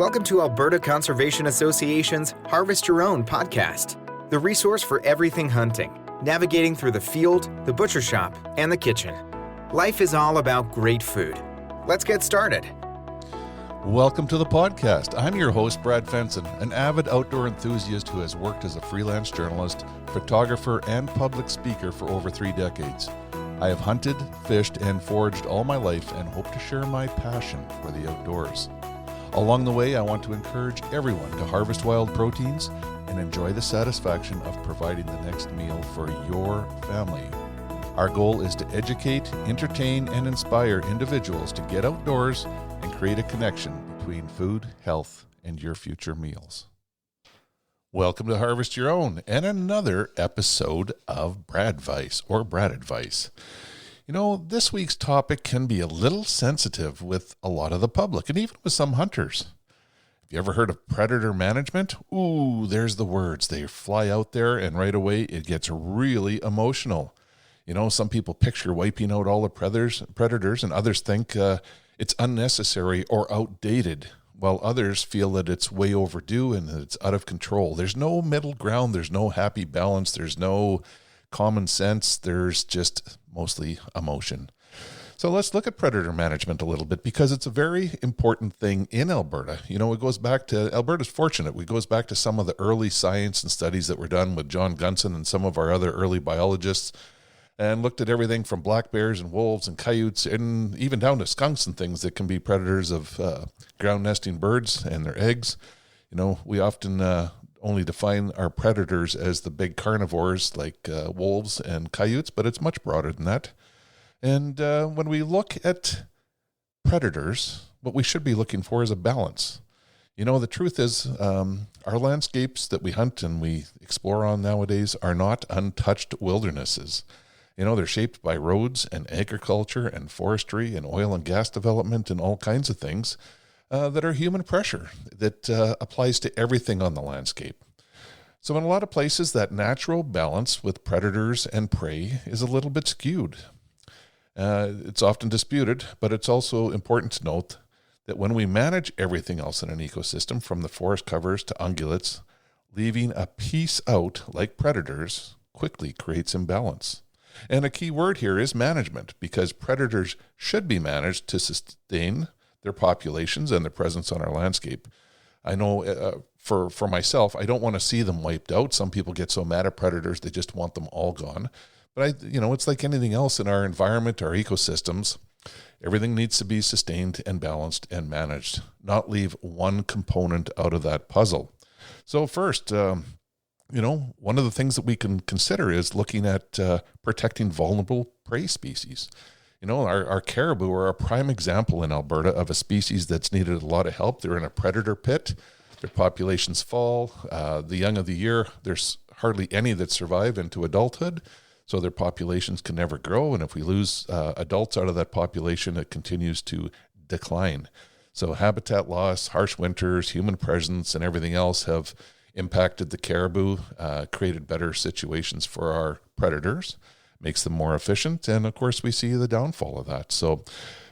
Welcome to Alberta Conservation Association's Harvest Your Own podcast, the resource for everything hunting, navigating through the field, the butcher shop, and the kitchen. Life is all about great food. Let's get started. Welcome to the podcast. I'm your host, Brad Fenson, an avid outdoor enthusiast who has worked as a freelance journalist, photographer, and public speaker for over 3 decades. I have hunted, fished, and foraged all my life and hope to share my passion for the outdoors. Along the way, I want to encourage everyone to harvest wild proteins and enjoy the satisfaction of providing the next meal for your family. Our goal is to educate, entertain, and inspire individuals to get outdoors and create a connection between food, health, and your future meals. Welcome to Harvest Your Own and another episode of BrAdvice or BrAdvice. You know, this week's topic can be a little sensitive with a lot of the public and even with some hunters. Have you ever heard of predator management? Ooh, there's the words. They fly out there and right away it gets really emotional. You know, some people picture wiping out all the predators and others think it's unnecessary or outdated, while others feel that it's way overdue and that it's out of control. There's no middle ground. There's no happy balance. There's no common sense. There's just mostly emotion. So let's look at predator management a little bit because it's a very important thing in Alberta. You know, it goes back to, Alberta's fortunate. It goes back to some of the early science and studies that were done with John Gunson and some of our other early biologists, and looked at everything from black bears and wolves and coyotes and even down to skunks and things that can be predators of ground nesting birds and their eggs. You know, we often only define our predators as the big carnivores like wolves and coyotes, but it's much broader than that. And when we look at predators, what we should be looking for is a balance. You know, the truth is our landscapes that we hunt and we explore on nowadays are not untouched wildernesses. You know, they're shaped by roads and agriculture and forestry and oil and gas development and all kinds of things that are human pressure that applies to everything on the landscape. So in a lot of places, that natural balance with predators and prey is a little bit skewed. It's often disputed, but it's also important to note that when we manage everything else in an ecosystem, from the forest covers to ungulates, leaving a piece out like predators quickly creates imbalance. And a key word here is management, because predators should be managed to sustain their populations and their presence on our landscape. I know for myself, I don't want to see them wiped out. Some people get so mad at predators, they just want them all gone. But it's like anything else in our environment, our ecosystems. Everything needs to be sustained and balanced and managed, not leave one component out of that puzzle. So first, one of the things that we can consider is looking at protecting vulnerable prey species. You know, our caribou are a prime example in Alberta of a species that's needed a lot of help. They're in a predator pit. Their populations fall. The young of the year, there's hardly any that survive into adulthood, so their populations can never grow. And if we lose adults out of that population, it continues to decline. So habitat loss, harsh winters, human presence, and everything else have impacted the caribou, created better situations for our predators, makes them more efficient, and of course we see the downfall of that. So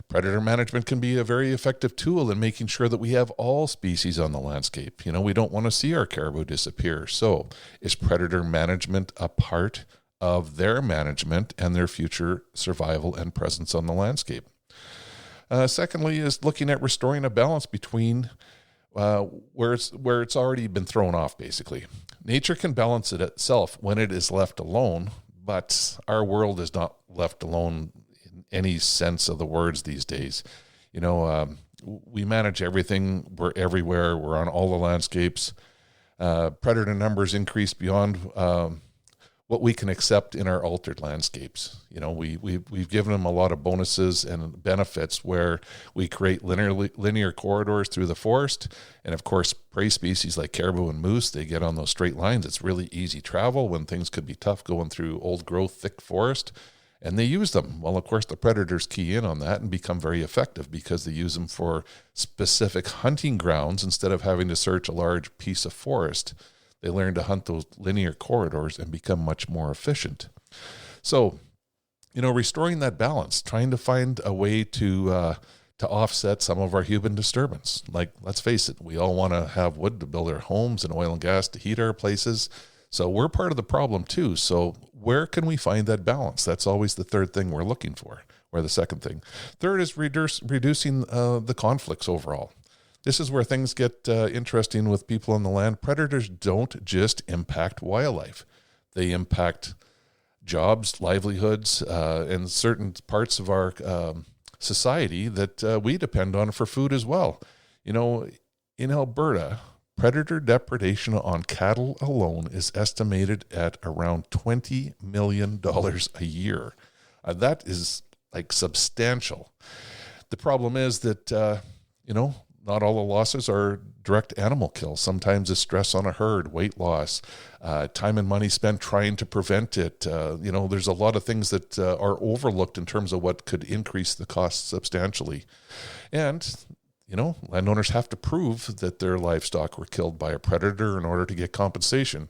predator management can be a very effective tool in making sure that we have all species on the landscape. You know, we don't want to see our caribou disappear. So is predator management a part of their management and their future survival and presence on the landscape? Secondly is looking at restoring a balance between where it's already been thrown off, basically. Nature can balance it itself when it is left alone, but our world is not left alone in any sense of the words these days. You know, we manage everything. We're everywhere. We're on all the landscapes. Predator numbers increase beyond what we can accept in our altered landscapes. You know, we've given them a lot of bonuses and benefits where we create linear corridors through the forest. And of course, prey species like caribou and moose, they get on those straight lines. It's really easy travel when things could be tough going through old growth, thick forest. And they use them. Well, of course, the predators key in on that and become very effective because they use them for specific hunting grounds instead of having to search a large piece of forest. They learn to hunt those linear corridors and become much more efficient. So, you know, restoring that balance, trying to find a way to to offset some of our human disturbance. Like, let's face it, we all want to have wood to build our homes and oil and gas to heat our places. So we're part of the problem too. So where can we find that balance? That's always the third thing we're looking for, or the second thing. Third is reducing the conflicts overall. This is where things get interesting with people on the land. Predators don't just impact wildlife. They impact jobs, livelihoods, and certain parts of our society that we depend on for food as well. You know, in Alberta, predator depredation on cattle alone is estimated at around $20 million a year. That is like substantial. The problem is that, not all the losses are direct animal kills. Sometimes it's stress on a herd, weight loss, time and money spent trying to prevent it. There's a lot of things that are overlooked in terms of what could increase the cost substantially. And, landowners have to prove that their livestock were killed by a predator in order to get compensation.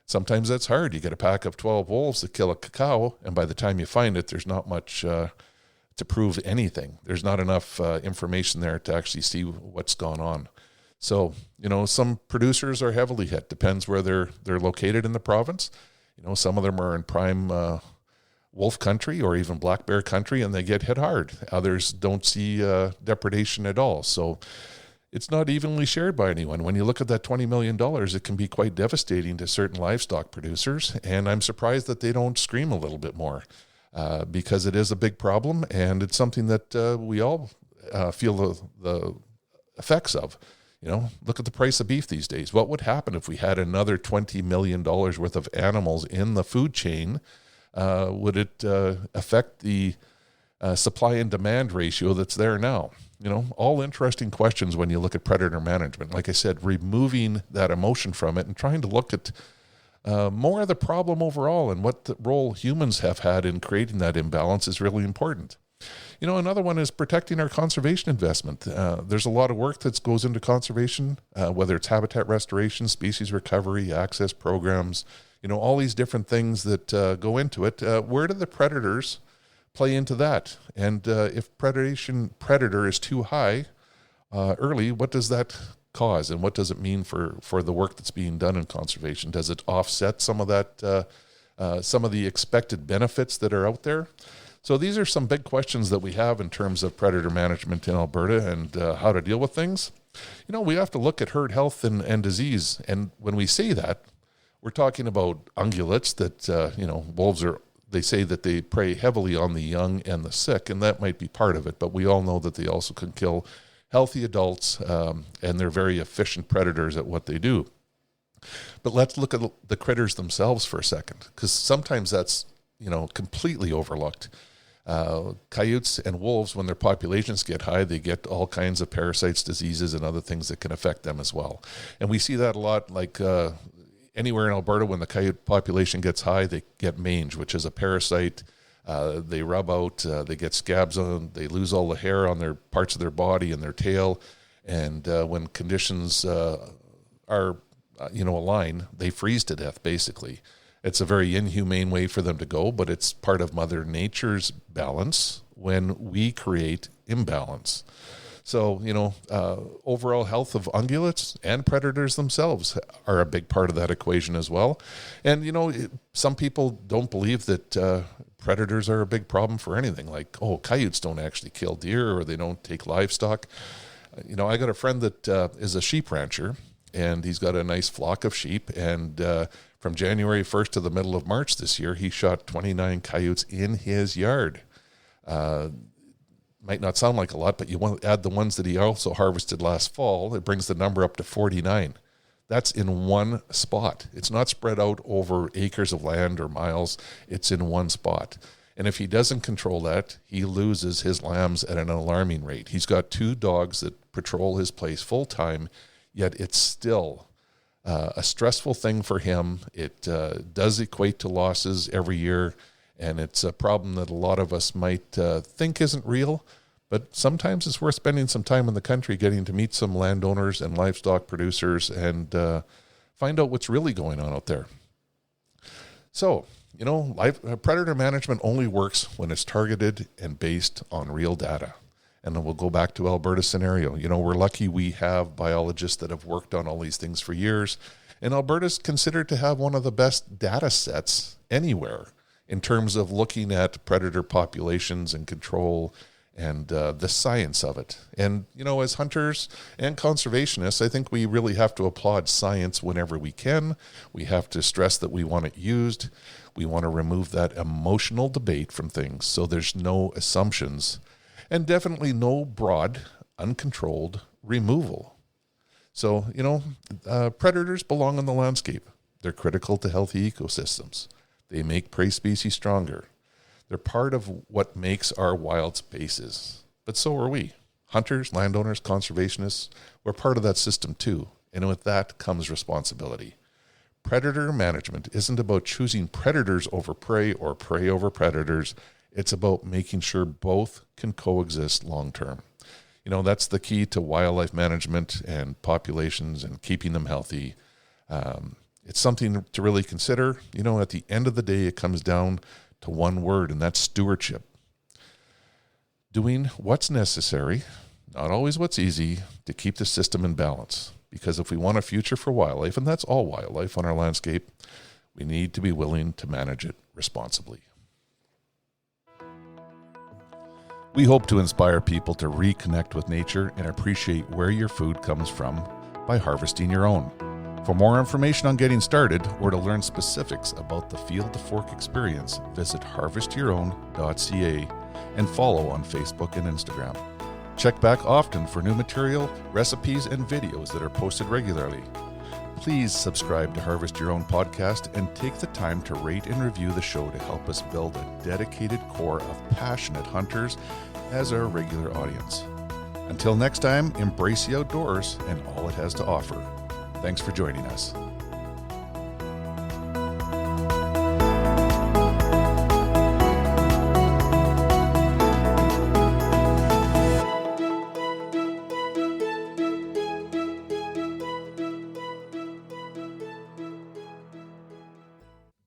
Sometimes that's hard. You get a pack of 12 wolves that kill a cow, and by the time you find it, there's not much to prove anything. There's not enough information there to actually see what's gone on. So, some producers are heavily hit. Depends where they're located in the province. Some of them are in prime wolf country or even black bear country, and they get hit hard. Others don't see depredation at all. So it's not evenly shared by anyone. When you look at that $20 million, it can be quite devastating to certain livestock producers. And I'm surprised that they don't scream a little bit more. Because it is a big problem, and it's something that we all feel the effects of. Look at the price of beef these days. What would happen if we had another $20 million worth of animals in the food chain? Would it affect the supply and demand ratio that's there now? All interesting questions when you look at predator management. Like I said, removing that emotion from it and trying to look at more of the problem overall and what the role humans have had in creating that imbalance is really important. Another one is protecting our conservation investment. There's a lot of work that goes into conservation, whether it's habitat restoration, species recovery, access programs, all these different things that go into it. Where do the predators play into that? And if predator is too high early, what does that cause, and what does it mean for the work that's being done in conservation? Does it offset some of that, some of the expected benefits that are out there? So these are some big questions that we have in terms of predator management in Alberta and how to deal with things. We have to look at herd health and disease, and when we say that, we're talking about ungulates that wolves they say that they prey heavily on the young and the sick, and that might be part of it, but we all know that they also can kill healthy adults, and they're very efficient predators at what they do. But let's look at the critters themselves for a second, because sometimes that's, completely overlooked. Coyotes and wolves, when their populations get high, they get all kinds of parasites, diseases, and other things that can affect them as well. And we see that a lot, like anywhere in Alberta, when the coyote population gets high, they get mange, which is a parasite. They rub out, they get scabs on, they lose all the hair on their parts of their body and their tail. And when conditions are, align, they freeze to death, basically. It's a very inhumane way for them to go, but it's part of Mother Nature's balance when we create imbalance. So, overall health of ungulates and predators themselves are a big part of that equation as well. And, some people don't believe that predators are a big problem for anything. Like, coyotes don't actually kill deer, or they don't take livestock. I got a friend that is a sheep rancher, and he's got a nice flock of sheep. And from January 1st to the middle of March this year, he shot 29 coyotes in his yard. Might not sound like a lot, but you want to add the ones that he also harvested last fall, it brings the number up to 49. That's in one spot. It's not spread out over acres of land or miles. It's in one spot. And if he doesn't control that, he loses his lambs at an alarming rate. He's got 2 dogs that patrol his place full time, yet it's still a stressful thing for him. It does equate to losses every year. And it's a problem that a lot of us might think isn't real, but sometimes it's worth spending some time in the country getting to meet some landowners and livestock producers and find out what's really going on out there. So, predator management only works when it's targeted and based on real data. And then we'll go back to Alberta scenario. We're lucky we have biologists that have worked on all these things for years. And Alberta's considered to have one of the best data sets anywhere in terms of looking at predator populations and control and the science of it. And, as hunters and conservationists, I think we really have to applaud science whenever we can. We have to stress that we want it used. We want to remove that emotional debate from things so there's no assumptions and definitely no broad, uncontrolled removal. So, predators belong in the landscape. They're critical to healthy ecosystems. They make prey species stronger. They're part of what makes our wild spaces. But so are we. Hunters, landowners, conservationists, we're part of that system too. And with that comes responsibility. Predator management isn't about choosing predators over prey or prey over predators. It's about making sure both can coexist long term. That's the key to wildlife management and populations and keeping them healthy. It's something to really consider. At the end of the day, it comes down to one word, and that's stewardship. Doing what's necessary, not always what's easy, to keep the system in balance. Because if we want a future for wildlife, and that's all wildlife on our landscape, we need to be willing to manage it responsibly. We hope to inspire people to reconnect with nature and appreciate where your food comes from by harvesting your own. For more information on getting started or to learn specifics about the Field to Fork experience, visit harvestyourown.ca and follow on Facebook and Instagram. Check back often for new material, recipes, and videos that are posted regularly. Please subscribe to Harvest Your Own podcast and take the time to rate and review the show to help us build a dedicated core of passionate hunters as our regular audience. Until next time, embrace the outdoors and all it has to offer. Thanks for joining us.